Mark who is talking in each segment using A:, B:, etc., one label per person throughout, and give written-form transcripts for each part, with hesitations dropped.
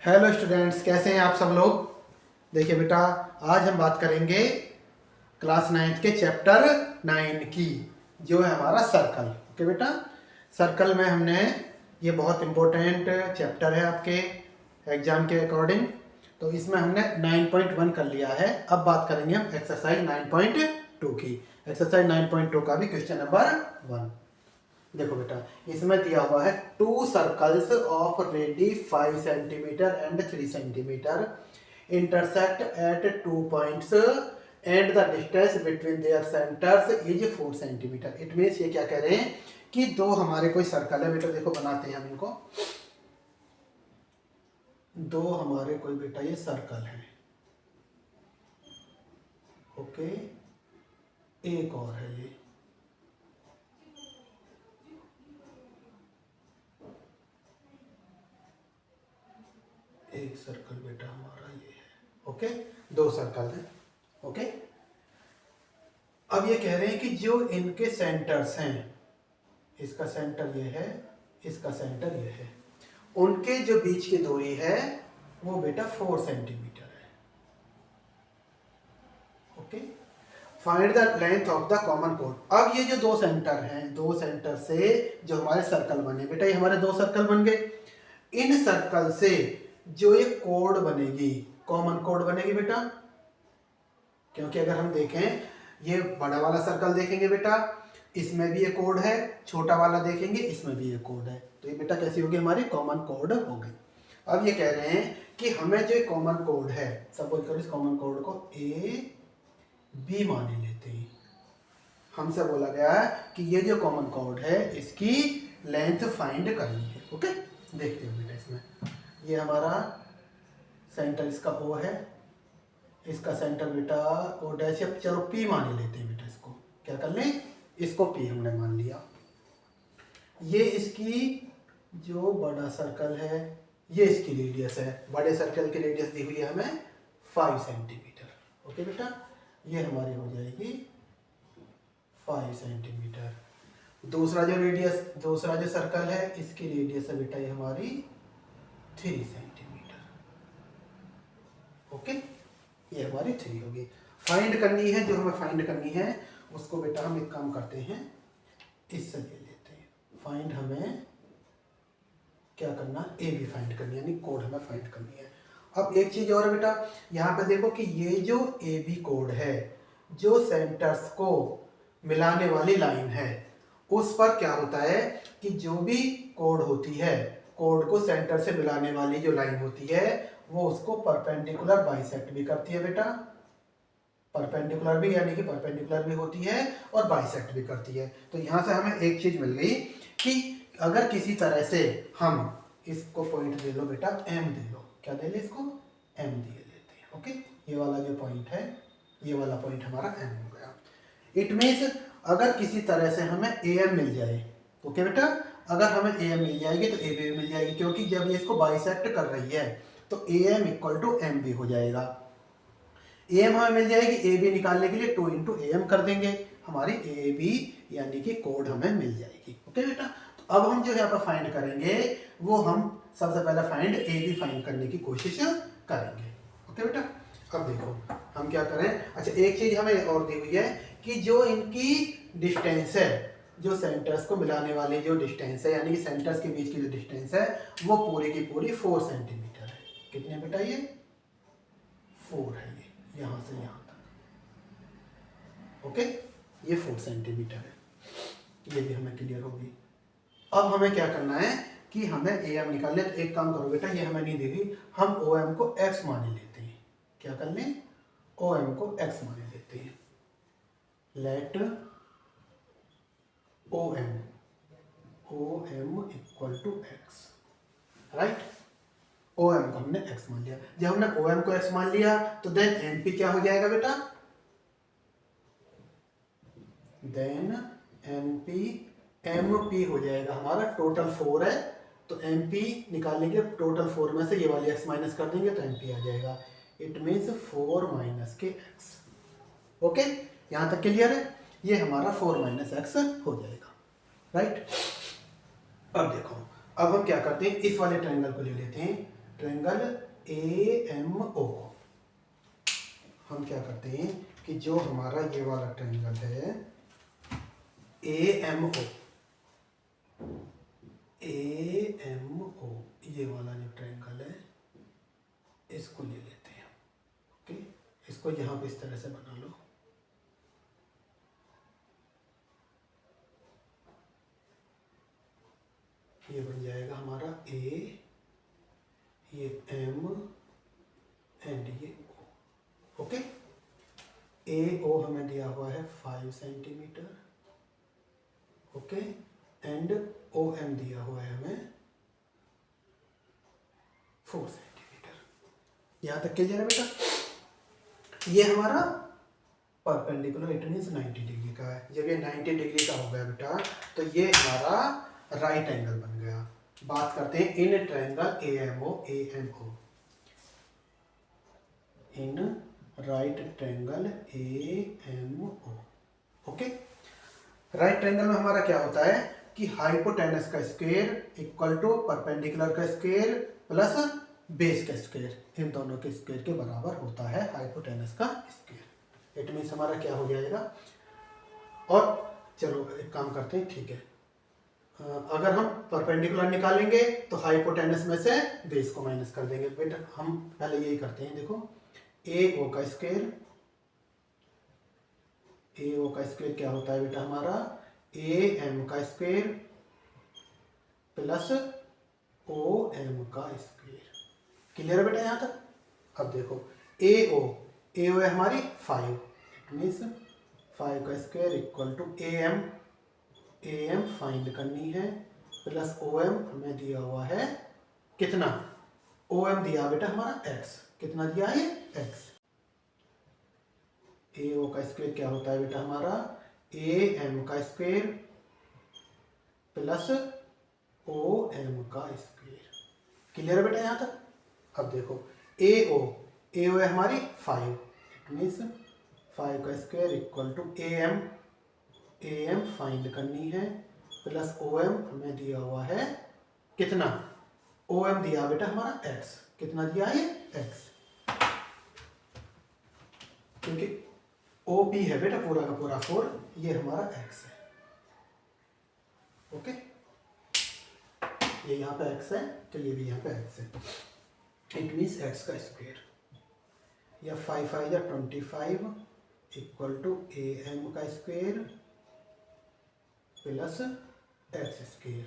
A: Hello students, कैसे हैं आप सब लोग। देखिए बेटा, आज हम बात करेंगे क्लास 9th के चैप्टर 9 की, जो है हमारा सर्कल। ओके बेटा, सर्कल में हमने ये बहुत इम्पोर्टेंट चैप्टर है आपके एग्जाम के अकॉर्डिंग, तो इसमें हमने 9.1 कर लिया है। अब बात करेंगे हम एक्सरसाइज 9.2 की। एक्सरसाइज 9.2 का भी क्वेश्चन नंबर 1। देखो बेटा, इसमें दिया हुआ है 2 circles of ready 5 centimetre and 3 centimetre intersect at 2 points and the distance between their centres is 4 centimetre. It means ये क्या कह रहे हैं कि दो हमारे कोई सर्कल है बेटा, देखो बनाते हैं हम इनको। दो हमारे कोई बेटा ये सर्कल है, ओके, एक और है ये, एक सर्कल बेटा हमारा ये है, ओके। दो सर्कल है, ओके। अब ये कह रहे हैं कि जो इनके सेंटर्स हैं, इसका सेंटर ये है, इसका सेंटर ये है, उनके जो बीच की दूरी है वो बेटा 4 सेंटीमीटर है, okay. Find the length of the common code. अब ये जो दो सेंटर हैं, दो सेंटर से जो हमारे सर्कल बने बेटा, ये हमारे दो सर्कल बन गए। इन सर्कल से जो एक कोड बनेगी, कॉमन कोड बनेगी बेटा, क्योंकि अगर हम देखें ये बड़ा वाला सर्कल देखेंगे बेटा, इसमें भी एक कोड है, छोटा वाला देखेंगे इसमें भी एक कोड है, तो ये बेटा कैसी होगी, हमारी कॉमन कोड हो गई। अब ये कह रहे हैं कि हमें जो कॉमन कोड है, सपोज करो इस कॉमन कोड को ए बी मान लेते हैं। हमसे बोला गया है कि ये जो कॉमन कोड है इसकी लेंथ फाइंड करनी है, ओके। देखते हैं बेटा, इसमें ये हमारा सेंटर इसका ओ है, इसका सेंटर बेटा ओ डैश, चलो पी मान लेते हैं बेटा, इसको क्या कर लें, इसको पी हमने मान लिया। ये इसकी जो बड़ा सर्कल है, ये इसकी रेडियस है, बड़े सर्कल की रेडियस दी हुई है हमें 5 सेंटीमीटर, ओके बेटा। ये हमारी हो जाएगी 5 सेंटीमीटर। दूसरा जो रेडियस, दूसरा जो सर्कल है, इसकी रेडियस है बेटा ये हमारी 3 सेंटीमीटर, ओके। ये हमारी 3 होगी। फाइंड करनी है, जो हमें फाइंड करनी है उसको बेटा हम एक काम करते हैं, इससे ले लेते हैं। फाइंड हमें क्या करना, ए बी फाइंड करनी है, यानी कोड हमें फाइंड करनी है। अब एक चीज और है बेटा, यहाँ पे देखो कि ये जो ए बी कोड है, जो सेंटर्स को मिलाने वाली लाइन है, उस पर क्या होता है कि जो भी कोड होती है, कोड को सेंटर से मिलाने वाली जो लाइन होती है, वो उसको परपेंडिकुलर बाइसेक्ट भी करती है बेटा। परपेंडिकुलर भी, यानी कि परपेंडिकुलर भी होती है और बाइसेक्ट भी करती है। तो यहां से हमें एक चीज मिल गई कि अगर किसी तरह से हम इसको पॉइंट दे लो बेटा, एम दे लो, क्या दे ले इसको, एम दे लेते हैं, ओके। ये वाला जो पॉइंट है, ये वाला पॉइंट हमारा एम हो गया। इट मीन्स अगर किसी तरह से हमें ए एम मिल जाए, ओके बेटा, अगर हमें ए एम मिल जाएगी तो ए बी मिल जाएगी, क्योंकि जब ये इसको बाइसेक्ट कर रही है तो A M equal to M B हो जाएगा। ए एम हमें मिल जाएगी, ए बी निकालने के लिए 2 इंटू ए एम कर देंगे, हमारी ए बी यानी कि कोड हमें मिल जाएगी, ओके बेटा। तो अब हम जो यहाँ पर फाइंड करेंगे, वो हम सबसे पहले फाइंड ए बी फाइंड करने की कोशिश करेंगे, ओके बेटा। अब देखो हम क्या करें, अच्छा एक चीज हमें और दी हुई है कि जो इनकी डिस्टेंस है, जो सेंटर्स को मिलाने वाली जो डिस्टेंस है, यानी कि सेंटर्स के बीच की जो डिस्टेंस है, वो पूरी की पूरी 4 सेंटीमीटर है। कितने बेटा, ये 4 है, ये यहां से यहां तक, ओके। ये 4 सेंटीमीटर है, ये भी हमें क्लियर होगी। अब हमें क्या करना है कि हमें ए एम निकालने, तो एक काम करो बेटा, ये हमें नहीं दी हुई, हम ओ एम को एक्स मान लेते हैं। क्या कर लें, ओ एम को एक्स मान लेते हैं। Let O M equal to x, right. O M को हमने एक्स मान लिया। जब हमने ओ एम को एक्स मान लिया तो देन एम पी क्या हो जाएगा बेटा, देन एम पी हो जाएगा हमारा, टोटल 4 है तो एम पी निकालने के लिए टोटल 4 में से ये वाली एक्स माइनस कर देंगे तो एम पी आ जाएगा। इट मीन्स 4 माइनस के एक्स, ओके। यहां तक क्लियर है, ये हमारा 4 माइनस एक्स हो जाएगा, राइट। अब देखो, अब हम क्या करते हैं, इस वाले ट्रायंगल को ले लेते हैं, ट्रायंगल AMO, हम क्या करते हैं कि जो हमारा ये वाला ट्रायंगल है AMO, ये वाला जो ट्रायंगल है इसको ले लेते हैं। ओके, इसको यहाँ पे इस तरह से बना लो। ये बन जाएगा हमारा A, ये M एंड ये O। ओके, AO हमें दिया हुआ है 5 सेंटीमीटर। ओके, एंड OM दिया हुआ है हमें 4 सेंटीमीटर। यहाँ तक क्लियर है बेटा? ये हमारा परपेंडिकुलर, इट मीन्स 90 डिग्री का है। जब ये 90 डिग्री का हो गया बेटा तो ये हमारा राइट एंगल बन गया। बात करते हैं in triangle AMO, in right triangle AMO। Okay, right triangle में हमारा क्या होता है कि हाइपोटेनस का स्क्वायर इक्वल टू परपेंडिकुलर का स्क्वायर प्लस बेस का स्क्वायर, इन दोनों के स्क्वायर के बराबर होता है हाइपोटेनस का स्क्वायर। इट मीन्स हमारा क्या हो जाएगा। और चलो एक काम करते हैं, ठीक है, अगर हम परपेंडिकुलर निकालेंगे तो हाइपोटेनस में से बेस को माइनस कर देंगे। बेटा हम पहले यही करते हैं। देखो AO का स्क्वायर, AO का स्क्वायर क्या होता है बेटा हमारा AM का स्क्वायर प्लस OM का स्क्वायर। क्लियर है बेटा यहाँ तक? अब देखो AO है हमारी 5, इट मीन्स 5 का square equal to AM find करनी है प्लस OM हमें दिया हुआ है कितना, OM दिया बेटा हमारा X, कितना दिया है X। AO का स्क्वायर क्या होता है बेटा हमारा AM का स्क्वायर प्लस OM का स्क्वायर। क्लियर है बेटा यहाँ तक? अब देखो AO है हमारी 5, इट मीन्स 5 का square equal to AM find करनी है प्लस OM हमें दिया हुआ है कितना, OM दिया बेटा हमारा X, कितना दिया है X, क्योंकि OP है बेटा पूरा का पूरा 4, ये हमारा X है। ओके, ये यहाँ पे X है तो ये भी यहाँ पे X है, इट मीन्स X का स्क्वायर, या 5 5 या 25 इक्वल टू AM का स्क्वायर प्लस X स्क्वायर,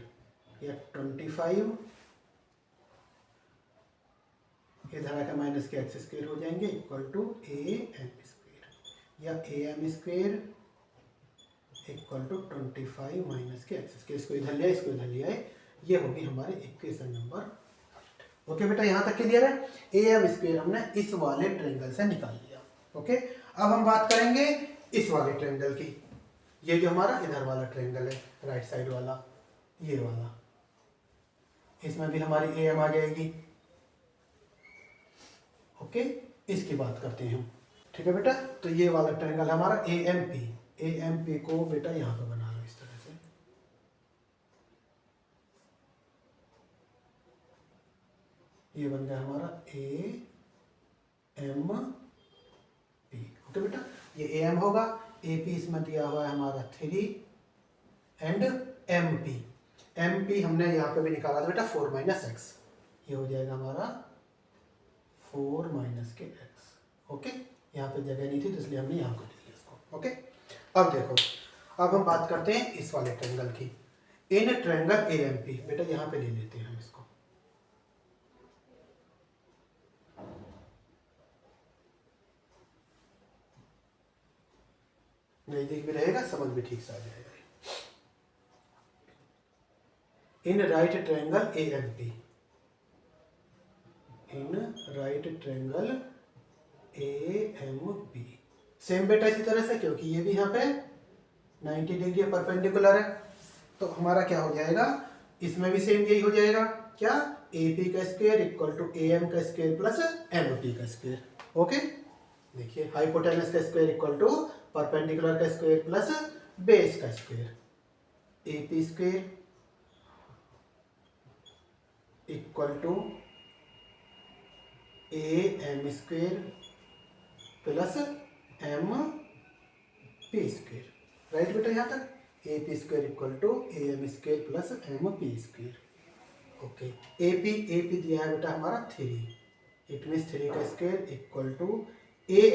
A: या 25 इधर आकर माइनस के X स्क्वायर हो जाएंगे इक्वल टू AM स्क्वायर, या AM square equal to 25 minus के X स्क्वायर। इसको इधर लिया, इसको इधर लिया है, ये होगी हमारी इक्वेशन नंबर। ओके बेटा यहाँ तक क्लियर है? AM स्क्वायर हमने इस वाले ट्रायंगल से निकाल लिया। ओके, अब हम बात करेंगे इस वाले ट्रायंगल की। ये जो हमारा इधर वाला ट्रायंगल है राइट साइड वाला, ये वाला, इसमें भी हमारी AM आ जाएगी। ओके, इसकी बात करते हैं हम, ठीक है बेटा? तो ये वाला ट्रायंगल हमारा AMP को बेटा यहाँ पे बना लो इस तरह से। ये बन गया हमारा AMP। ओके बेटा, ये AM होगा, AP इसमें दिया हुआ है हमारा 3 एंड MP हमने यहाँ पे भी निकाला था बेटा 4 माइनस एक्स, ये हो जाएगा हमारा 4 माइनस के x। ओके, यहाँ पे जगह नहीं थी तो इसलिए हमने यहाँ को ले लिया इसको। ओके, अब देखो, अब हम बात करते हैं इस वाले ट्रायंगल की, इन ट्रायंगल AMP। बेटा यहाँ पे ले लेते हैं हम इसको, नजदीक भी रहेगा, समझ भी ठीक से आ जाएगा। In right triangle AMP, in right triangle AMP। Same बेटा इसी तरह से, क्योंकि ये भी यहाँ पे 90 डिग्री परपेंडिकुलर है, तो हमारा क्या हो जाएगा, इसमें भी सेम यही हो जाएगा, क्या, AP का स्क्वायर इक्वल टू AM का स्क्वायर प्लस MP का स्क्वायर। ओके, देखिए हाइपोटेनस का स्क्वायर इक्वल टू परपेंडिकुलर का स्क्वायर प्लस बेस का square, AP square equal to A M square plus M P square, right बेटा यहाँ तक A P square equal to A M square plus M P square. Okay, A P दिया है बेटा हमारा 3, it means 3 का square equal to A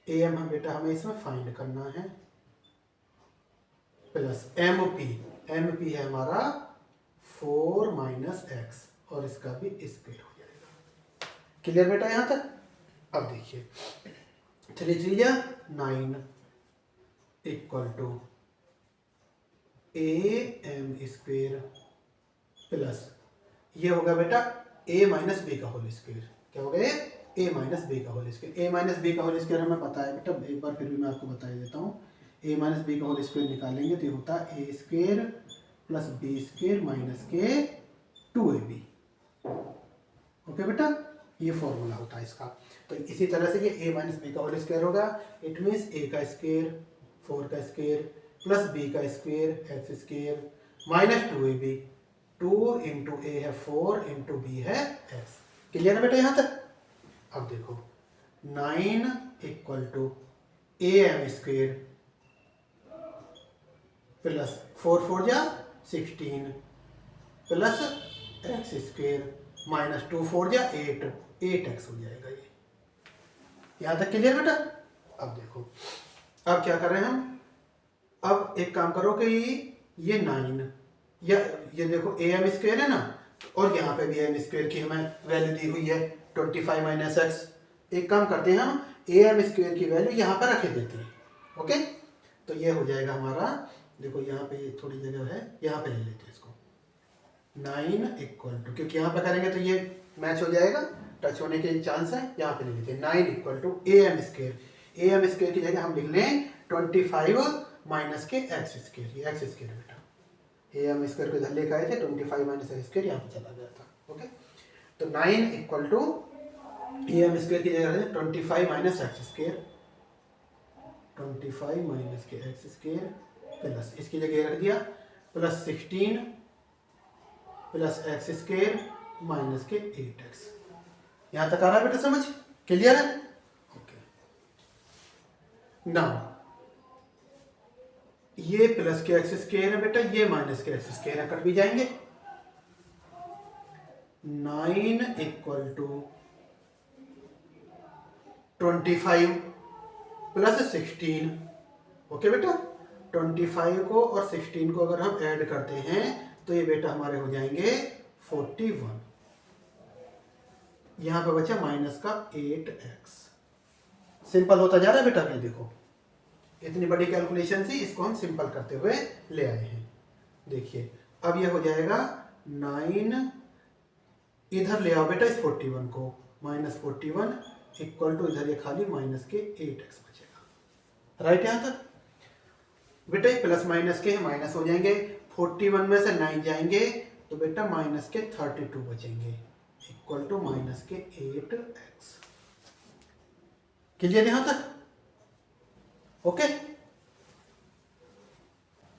A: M हम बेटा हमें इसमें फाइंड करना है प्लस एम पी है हमारा 4 माइनस एक्स और इसका भी स्क्वेयर हो जाएगा। क्लियर बेटा यहाँ तक? अब देखिए 3 3 या 9 equal to A M square plus ये होगा बेटा a माइनस बी का होल स्क्वेयर। क्या हो गया? a माइनस बी का whole square. a minus B का होल स्क्वेयर हमें पता है बेटा, एक बार फिर भी मैं आपको बता देता हूँ। a माइनस बी का होल स्क्वेयर निकालेंगे तो ये होता है a square plus B square minus के 2ab। ओके बेटा, ये फॉर्मूला होता है इसका। तो इसी तरह से ये a माइनस बी का होल स्क्वेयर होगा, इट मीन्स a का स्क्वेयर 4 का स्क्वेयर प्लस b का square x square minus 2ab। 2 into a है 4 इंटू बी है x। क्लियर है बेटा यहाँ तक? अब देखो 9 equal to A M square plus 4 4 जा 16 प्लस एक्स स्क्वेयर माइनस 2 4 जा 8x हो जाएगा ये। यहाँ तक क्लियर बेटा? अब देखो, अब क्या कर रहे हैं हम? अब एक काम करो कि ये 9 या ये देखो ए एम स्क्वेयर है ना, और यहाँ पे भी एम स्क्वेयर की हमें वैल्यू दी हुई है 25 माइनस एक्स। एक काम करते हैं हम ए एम स्क्वेयर की वैल्यू यहाँ पर रखे देते हैं। ओके, तो ये हो जाएगा हमारा, देखो यहाँ पे ये थोड़ी जगह है, यहाँ पे ले लेते हैं इसको 9 इक्वल टू, क्योंकि यहाँ पे करेंगे तो ये मैच हो जाएगा, टच होने के चांस है। यहाँ पे ले लेते हैं 9 equal to A M square. A M square की जगह हम लिख लें 25 माइनस के एक्स स्क्वेयर। ये एक्स स्क्वेयर बेटा ए एम स्क्वायर को इधर लेकर आए थे, 25 माइनस एक्स स्क्वायर यहाँ पे चला गया था। ओके, तो 9 equal to A m square की जगह 25 माइनस एक्स स्क्वायर, 25 माइनस के एक्स स्क्वायर प्लस इसकी जगह रख दिया plus 16 plus x square minus k 8x। यहाँ तक आ रहा है बेटा समझ? क्लियर है? ओके, नाउ ये प्लस के एक्स स्क्वायर है बेटा, ये माइनस के एक्स स्क्वायर है, कट भी जाएंगे। 9 इक्वल टू 25 प्लस 16। ओके बेटा, 25 को और 16 को अगर हम ऐड करते हैं तो ये बेटा हमारे हो जाएंगे 41। यहां पे बचा माइनस का 8x। सिंपल होता जा रहा है बेटा। ये देखो इतनी बड़ी कैलकुलेशन से इसको हम सिंपल करते हुए ले आए हैं। देखिए अब ये हो जाएगा 9 इधर ले आओ बेटा इस 41 को, माइनस 41 इक्वल टू इधर ये खाली माइनस के 8x बचेगा। राइट? यहाँ तक बेटा ये प्लस माइनस के माइनस हो जाएंगे, 41 में से 9 जाएंगे तो बेटा माइनस के 32 बचेंगे equal to minus k 8x। Clear यहाँ तक? ओके,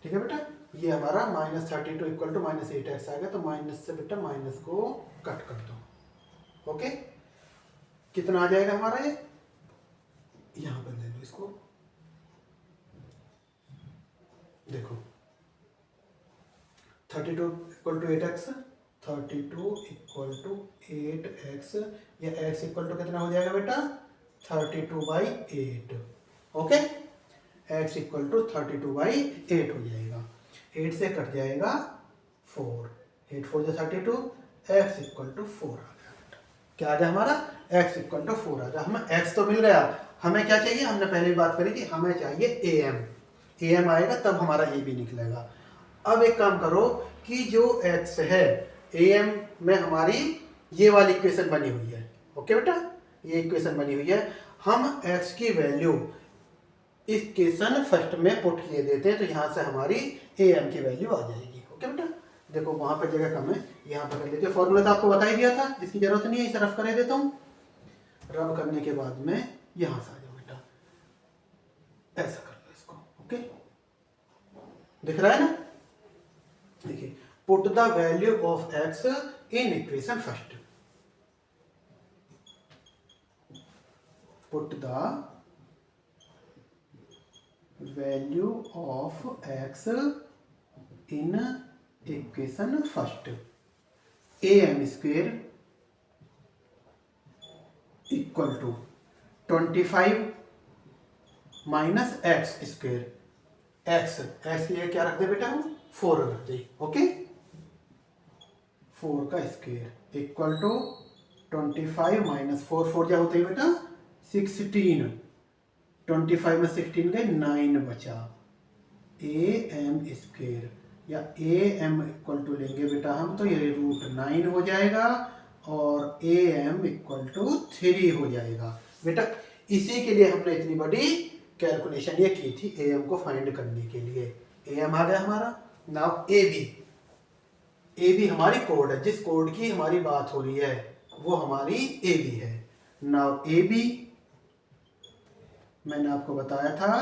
A: ठीक है बेटा। ये हमारा minus 32 equal to minus 8x आ गया, तो माइनस से बेटा माइनस को कट कर दो। ओके, कितना आ जाएगा हमारा? ये यहां पर ले लो इसको, देखो 32 equal to 8x, 32 equal to 8x, या x इक्वल टू कितना हो जाएगा बेटा? 32/8। ओके, x इक्वल टू 32/8 हो जाएगा। 8 से कट जाएगा 4, 8 4 जो 32, x इक्वल टू 4 आ गया। क्या आ गया हमारा? x इक्वल टू 4 आ गया। हमें x तो मिल गया, हमें क्या चाहिए? हमने पहले ही बात करी थी, हमें चाहिए am आएगा तब हमारा a भी निकलेगा। अब एक काम करो कि जो x है am में हमारी ये वाली इक्वेशन बनी हुई है। ओके बेटा, ये इक्वेशन बनी हुई है, हम x की वैल्यू इक्वेशन फर्स्ट में पुट किए देते हैं तो यहाँ से हमारी am की वैल्यू आ जाएगी। ओके बेटा, देखो वहां पर जगह कम है, यहाँ पर कर लेते हैं। फॉर्मूला तो आपको बता ही दिया था, इसकी जरूरत नहीं है, इसे रफ कर देता हूँ। रब करने के बाद में यहाँ से आ जाओ बेटा, ऐसा कर लो इसको। ओके, दिख रहा है ना? देखिए, put the value of x in equation first. Put the value of x in equation first. am square equal to 25 minus x square. X के लिए क्या रख दे बेटा, हम 4 रख दे। ओके, 4 का स्क्वेयर इक्वल टू 25 माइनस 4, 4 क्या होता है बेटा 16, 25 में 16 गए 9 बचा। ए एम स्क्वेयर या ए एम इक्वल टू लेंगे बेटा हम, तो ये √9 हो जाएगा और ए एम इक्वल टू 3 हो जाएगा। बेटा इसी के लिए हमने इतनी बड़ी कैलकुलेशन ये की थी, ए एम को फाइंड करने के लिए। ए एम आ गया हमारा। नाउ ए बी हमारी कोड है, जिस कोड की हमारी बात हो रही है वो हमारी ए बी है। नाउ ए बी मैंने आपको बताया था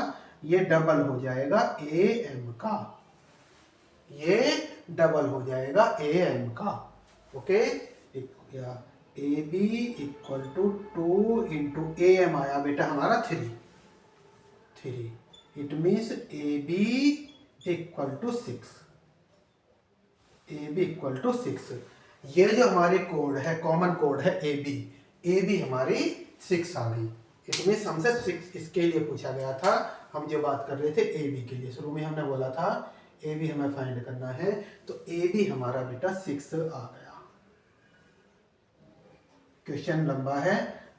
A: ये डबल हो जाएगा ए एम का, ये डबल हो जाएगा ए एम का। ओके, या a b equal to 2 into a m आया बेटा हमारा 3। It means a b equal to 6। A b equal to 6। ये जो हमारे कोड है, कॉमन कोड है ए बी हमारी 6 आ गई। इट मीन्स हमसे 6 इसके लिए पूछा गया था। हम जो बात कर रहे थे ए बी के लिए, शुरू में हमने बोला था ए बी हमें फाइंड करना है, तो ए बी हमारा बेटा 6 आ गया। क्वेश्चन लंबा है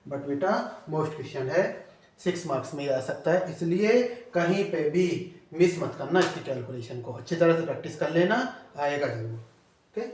A: बट बेटा मोस्ट क्वेश्चन है, 6 मार्क्स में आ सकता है, इसलिए कहीं पे भी मिस मत करना। इसकी कैलकुलेशन को अच्छी तरह से प्रैक्टिस कर लेना, आएगा जरूर। ओके।